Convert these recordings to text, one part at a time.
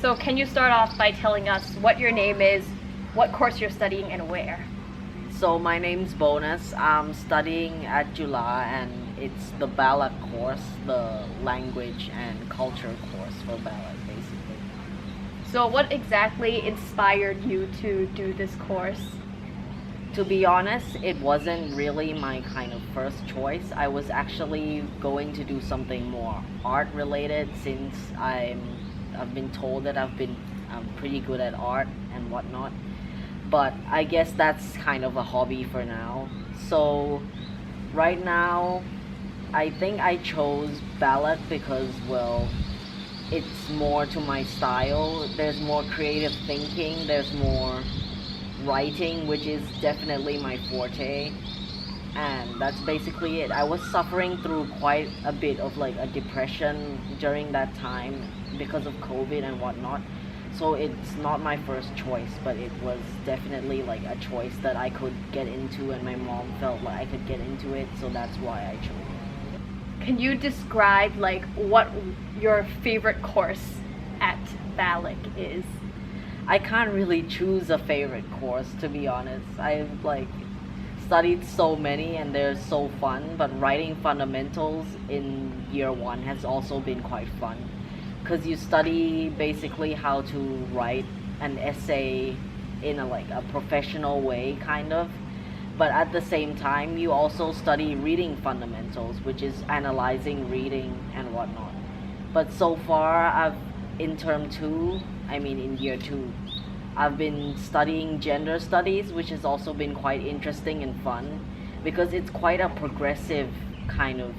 So can you start off by telling us what your name is, what course you're studying, and where? So my name's Bonus. I'm studying at Chula and it's the BALAC course, the language and culture course for BALAC basically. So what exactly inspired you to do this course? To be honest, it wasn't really my kind of first choice. I was actually going to do something more art related since I've been told that I'm pretty good at art and whatnot. But I guess that's kind of a hobby for now. So right now, I think I chose BALAC because, well, it's more to my style. There's more creative thinking, there's more writing, which is definitely my forte, and that's basically it. I was suffering through quite a bit of like a depression during that time because of COVID and whatnot, so it's not my first choice, but it was definitely like a choice that I could get into, and my mom felt like I could get into it, so that's why I chose it. Can you describe like what your favorite course at BALAC is? I can't really choose a favorite course, to be honest. I've like studied so many and they're so fun, but writing fundamentals in year one has also been quite fun because you study basically how to write an essay in a like a professional way kind of, but at the same time you also study reading fundamentals, which is analyzing reading and whatnot. But so far in term 2, in year 2, I've been studying gender studies, which has also been quite interesting and fun because it's quite a progressive kind of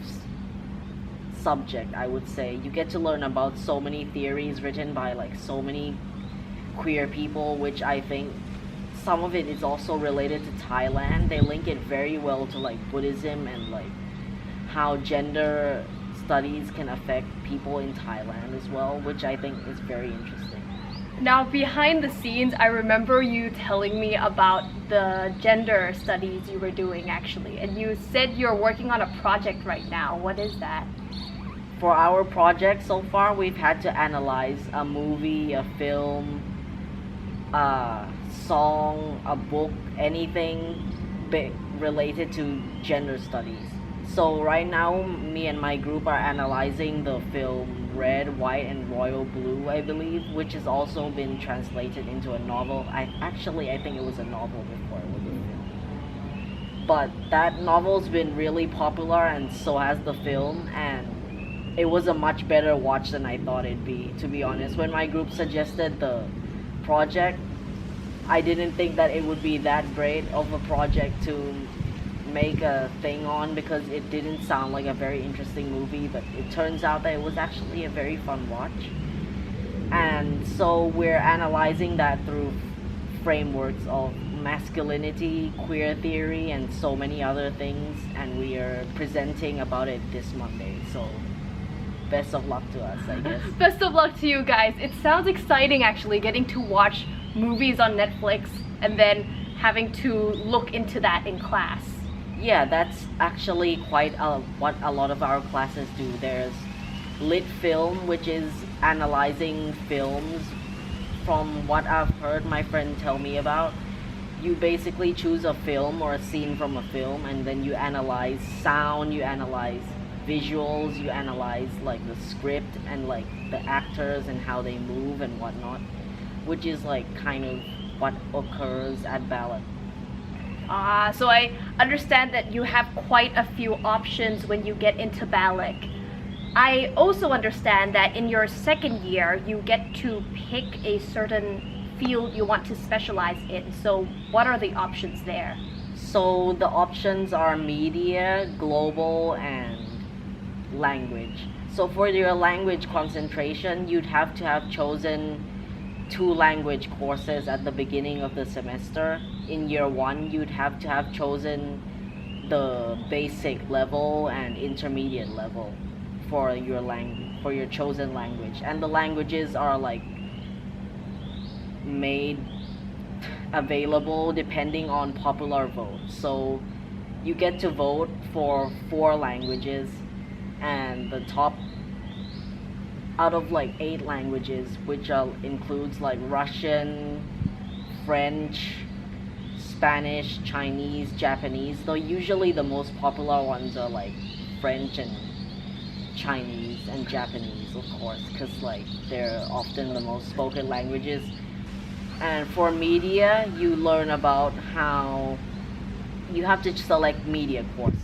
subject, I would say. You get to learn about so many theories written by like so many queer people, which I think some of it is also related to Thailand. They link it very well to like Buddhism and like how gender studies can affect people in Thailand as well, which I think is very interesting. Now, behind the scenes, I remember you telling me about the gender studies you were doing actually, and you said you're working on a project right now. What is that? For our project so far, we've had to analyze a movie, a film, a song, a book, anything related to gender studies. So right now, me and my group are analyzing the film Red, White, and Royal Blue, I believe, which has also been translated into a novel. I think it was a novel before it was a film. But that novel's been really popular, and so has the film, and it was a much better watch than I thought it'd be, to be honest. When my group suggested the project, I didn't think that it would be that great of a project to make a thing on because it didn't sound like a very interesting movie, but it turns out that it was actually a very fun watch. And so we're analyzing that through frameworks of masculinity, queer theory, and so many other things, and we are presenting about it this Monday, so best of luck to us, I guess. Best of luck to you guys. It sounds exciting actually, getting to watch movies on Netflix and then having to look into that in class. Yeah, that's actually what a lot of our classes do. There's lit film, which is analyzing films. From what I've heard my friend tell me about, you basically choose a film or a scene from a film, and then you analyze sound, you analyze visuals, you analyze like the script and like the actors and how they move and whatnot, which is like kind of what occurs at BALAC. So I understand that you have quite a few options when you get into BALAC. I also understand that in your second year, you get to pick a certain field you want to specialize in. So what are the options there? So the options are media, global, and language. So for your language concentration, you'd have to have chosen 2 language courses at the beginning of the semester. In year 1, you'd have to have chosen the basic level and intermediate level for your chosen language, and the languages are like made available depending on popular vote. So you get to vote for 4 languages, and the top out of like 8 languages, which includes like Russian, French, Spanish, Chinese, Japanese. Though usually the most popular ones are like French and Chinese and Japanese, of course, because like they're often the most spoken languages. And for media, you learn about how you have to select media courses,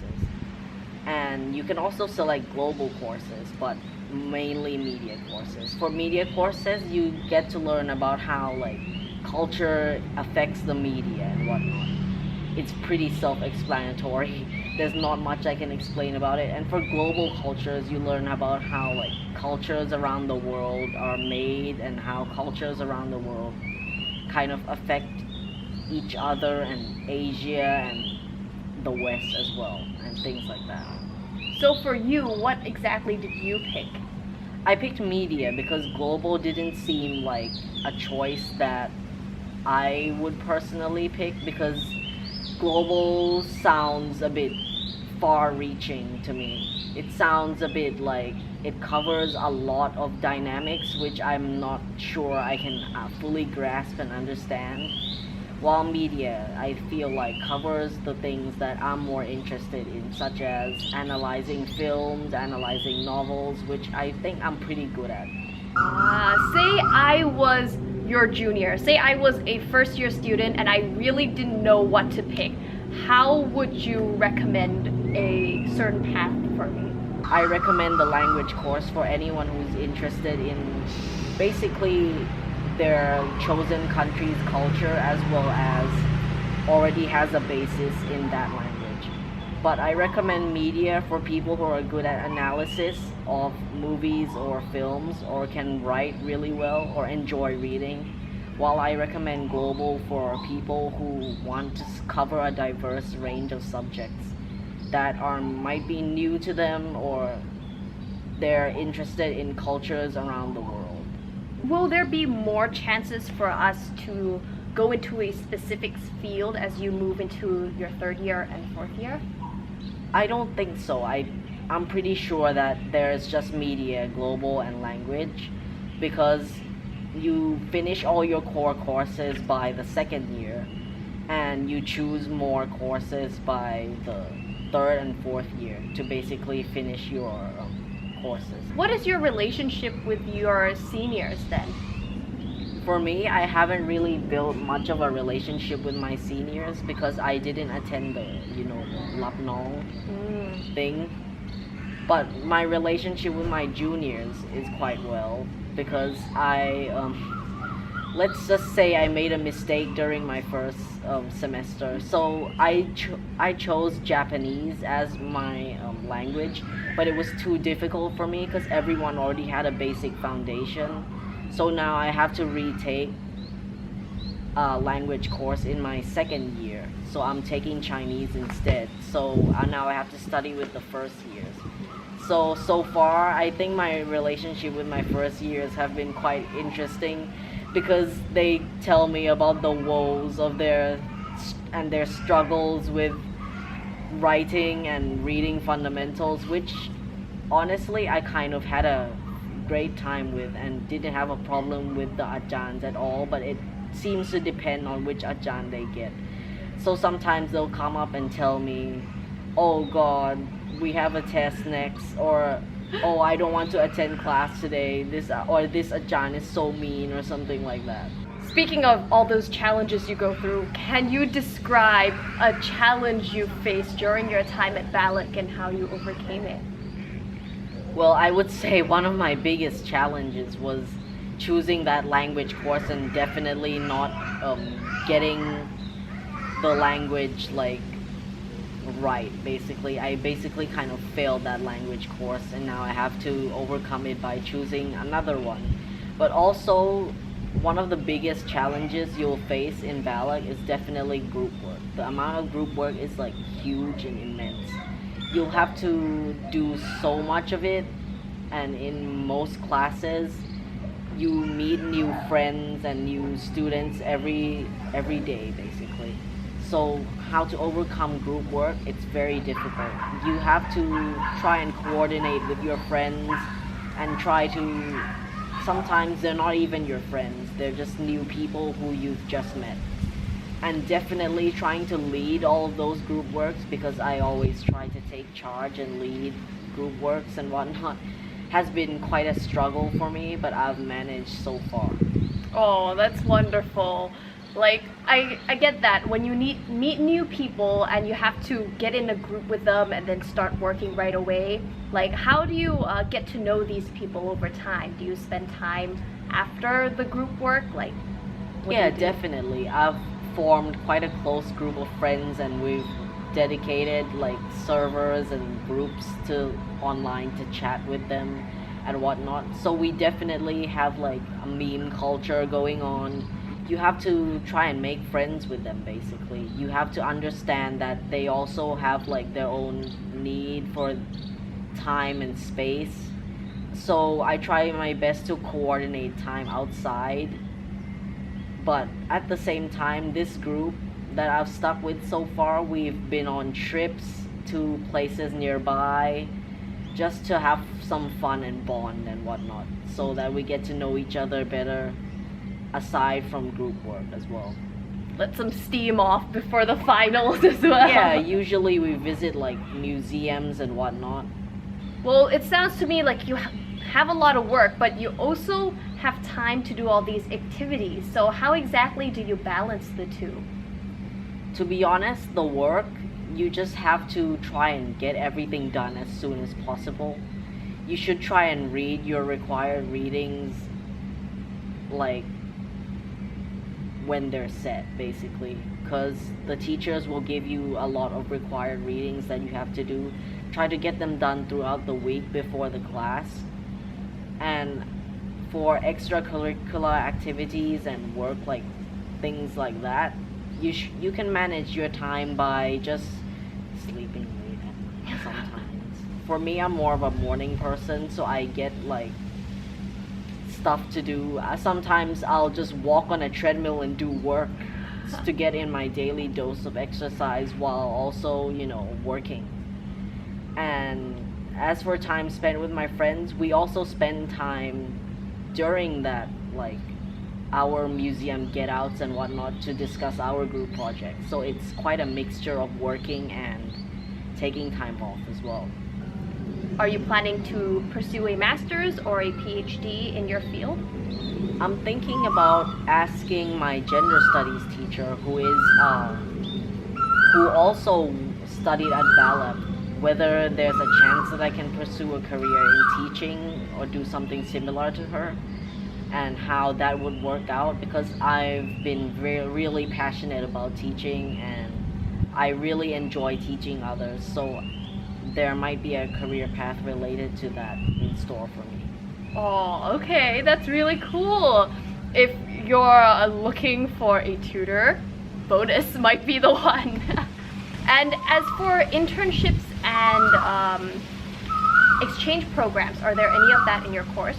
and you can also select global courses, but mainly media courses. For media courses, you get to learn about how like culture affects the media and whatnot. It's pretty self-explanatory. There's not much I can explain about it. And for global cultures, you learn about how like cultures around the world are made and how cultures around the world kind of affect each other, and Asia and the West as well, and things like that. So for you, what exactly did you pick? I picked media because global didn't seem like a choice that I would personally pick, because global sounds a bit far reaching to me. It sounds a bit like it covers a lot of dynamics which I'm not sure I can fully grasp and understand. While media, I feel like covers the things that I'm more interested in, such as analyzing films, analyzing novels, which I think I'm pretty good at. Say I was your junior. Say I was a first year student and I really didn't know what to pick. How would you recommend a certain path for me? I recommend the language course for anyone who's interested in basically their chosen country's culture, as well as already has a basis in that language. But I recommend media for people who are good at analysis of movies or films, or can write really well or enjoy reading, while I recommend global for people who want to cover a diverse range of subjects that might be new to them, or they're interested in cultures around the world. Will there be more chances for us to go into a specific field as you move into your third year and fourth year? I don't think so. I'm pretty sure that there's just media, global, and language, because you finish all your core courses by the second year, and you choose more courses by the third and fourth year to basically finish your courses. What is your relationship with your seniors then? For me, I haven't really built much of a relationship with my seniors because I didn't attend the, Lap Nong thing. But my relationship with my juniors is quite well, because let's just say I made a mistake during my first semester. So I chose Japanese as my language, but it was too difficult for me because everyone already had a basic foundation. So now I have to retake a language course in my second year. So I'm taking Chinese instead. So now I have to study with the first years. So far, I think my relationship with my first years have been quite interesting, because they tell me about the woes of their struggles with writing and reading fundamentals, which honestly I kind of had a great time with and didn't have a problem with the ajahns at all. But it seems to depend on which ajahn they get. So sometimes they'll come up and tell me, oh god, we have a test next, or oh, I don't want to attend class today, this ajahn is so mean, or something like that. Speaking of all those challenges you go through, can you describe a challenge you faced during your time at BALAC and how you overcame it? Well, I would say one of my biggest challenges was choosing that language course and definitely not getting the language right. I basically kind of failed that language course, and now I have to overcome it by choosing another one. But also, one of the biggest challenges you'll face in BALAC is definitely group work. The amount of group work is huge and immense. You'll have to do so much of it, and in most classes you meet new friends and new students every day basically. So how to overcome group work, it's very difficult. You have to try and coordinate with your friends and try to, sometimes they're not even your friends, they're just new people who you've just met. And definitely trying to lead all of those group works, because I always try to take charge and lead group works and whatnot, has been quite a struggle for me, but I've managed so far. Oh, that's wonderful. Like, I get that. When you meet new people and you have to get in a group with them and then start working right away, like, how do you get to know these people over time? Do you spend time after the group work? Like, what do Yeah, you do? definitely. I've formed quite a close group of friends, and we've dedicated like servers and groups to online to chat with them and whatnot. So we definitely have like a meme culture going on. You have to try and make friends with them basically. You have to understand that they also have like their own need for time and space. So I try my best to coordinate time outside, but at the same time, this group that I've stuck with so far, we've been on trips to places nearby just to have some fun and bond and whatnot, so that we get to know each other better aside from group work as well. Let some steam off before the finals as well. Yeah, usually we visit like museums and whatnot. Well, it sounds to me like you have a lot of work, but you also have time to do all these activities. So how exactly do you balance the two? To be honest, the work, you just have to try and get everything done as soon as possible. You should try and read your required readings like when they're set basically, because the teachers will give you a lot of required readings that you have to do. Try to get them done throughout the week before the class. And for extracurricular activities and work, like things like that, you can manage your time by just sleeping late at night sometimes. For me, I'm more of a morning person, so I get like stuff to do. Sometimes I'll just walk on a treadmill and do work to get in my daily dose of exercise while also, working. And as for time spent with my friends, we also spend time during that, like our museum get outs and whatnot, to discuss our group projects. So it's quite a mixture of working and taking time off as well. Are you planning to pursue a master's or a PhD in your field? I'm thinking about asking my gender studies teacher, who also studied at BALAC, whether there's a chance that I can pursue a career in teaching or do something similar to her, and how that would work out, because I've been really passionate about teaching and I really enjoy teaching others. So there might be a career path related to that in store for me. Oh, okay, that's really cool. If you're looking for a tutor, bonus might be the one. And as for internships and exchange programs, are there any of that in your course?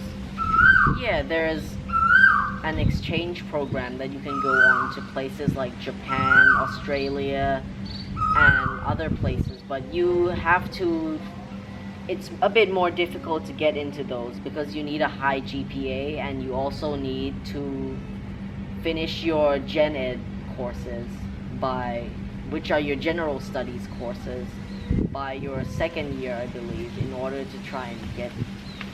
Yeah, there's an exchange program that you can go on to places like Japan, Australia, and other places, but you have to, it's a bit more difficult to get into those because you need a high GPA, and you also need to finish your Gen Ed courses which are your general studies courses, by your second year, I believe, in order to try and get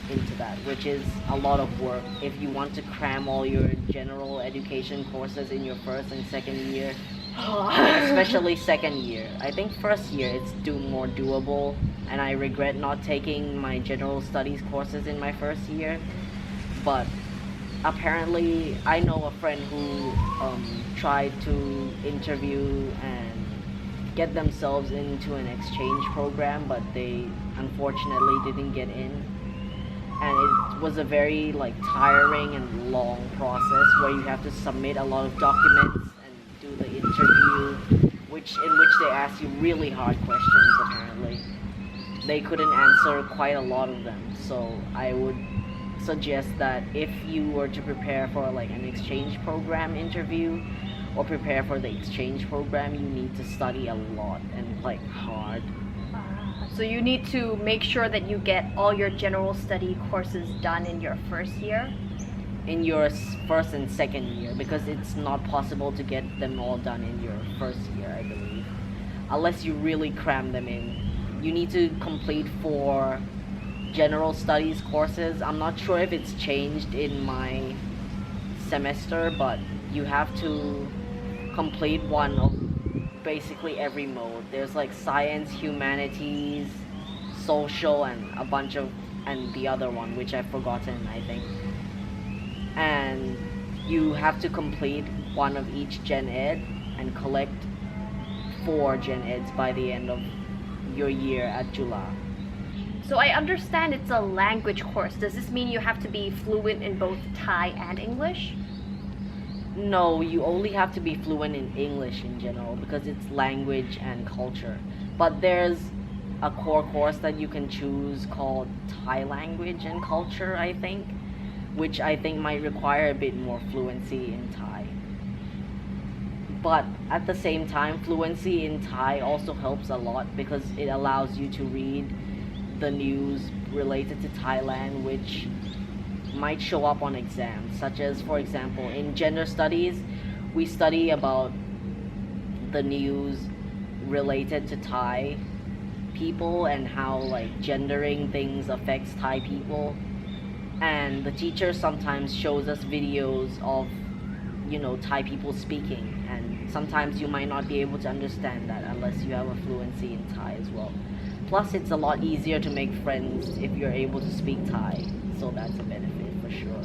into that, which is a lot of work. If you want to cram all your general education courses in your first and second year, especially second year. I think first year it's more doable, and I regret not taking my general studies courses in my first year. But apparently, I know a friend who tried to interview and get themselves into an exchange program, but they unfortunately didn't get in. And it was a very tiring and long process where you have to submit a lot of documents and do the interview, in which they ask you really hard questions. Apparently, they couldn't answer quite a lot of them. So I would suggest that if you were to prepare for an exchange program interview or prepare for the exchange program, you need to study a lot and hard. So you need to make sure that you get all your general study courses done in your first year. In your first and second year, because it's not possible to get them all done in your first year, I believe, unless you really cram them in. You need to complete 4 general studies courses. I'm not sure if it's changed in my semester, but you have to complete one of basically every mode. There's like science, humanities, social, and a bunch of, and the other one which I've forgotten, I think. And you have to complete one of each gen ed and collect 4 gen eds by the end of your year at Chula. So I understand it's a language course. Does this mean you have to be fluent in both Thai and English? No, you only have to be fluent in English in general because it's language and culture. But there's a core course that you can choose called Thai language and culture, I think, which I think might require a bit more fluency in Thai. But at the same time, fluency in Thai also helps a lot because it allows you to read the news related to Thailand, which might show up on exams, such as, for example, in gender studies, we study about the news related to Thai people and how like gendering things affects Thai people. And the teacher sometimes shows us videos of, Thai people speaking, and sometimes you might not be able to understand that unless you have a fluency in Thai as well. Plus, it's a lot easier to make friends if you're able to speak Thai, so that's a benefit for sure.